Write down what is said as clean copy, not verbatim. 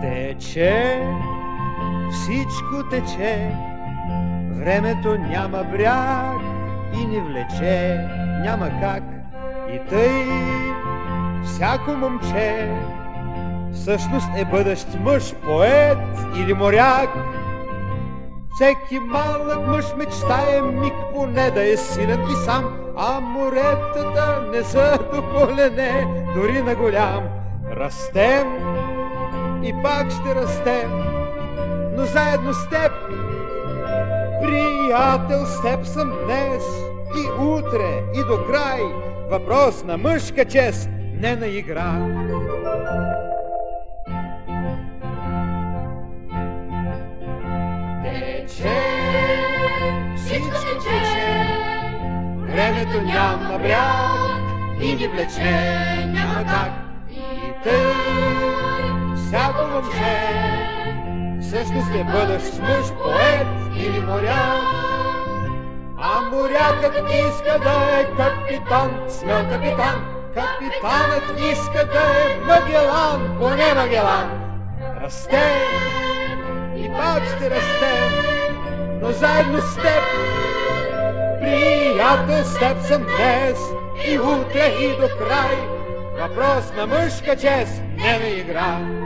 Тече, всичко тече, времето няма бряг и ни влече, няма как. И тъй всяко момче всъщност е бъдещ мъж, поет или моряк. Всеки малък мъж мечтае миг поне да е силен и сам, а моретата не са доволене дори на голям. Растем и пак ще растем, но заедно с теб, приятел, с теб съм днес и утре и до край. Въпрос на мъжка чест, не на игра. Тече, всичко тече, времето няма бряг и ни влече, няма как. И тъй всяко момче всъщност е бъдещ мъж, поет или моряк. А морякът иска да е капитан, смел капитан. Капитанът иска да е Магелан, поне Магелан. Растем и пак ще растем, но заедно с теб, приятел, с теб съм днес и утре и до край. Въпрос на мъжка чест, не на игра.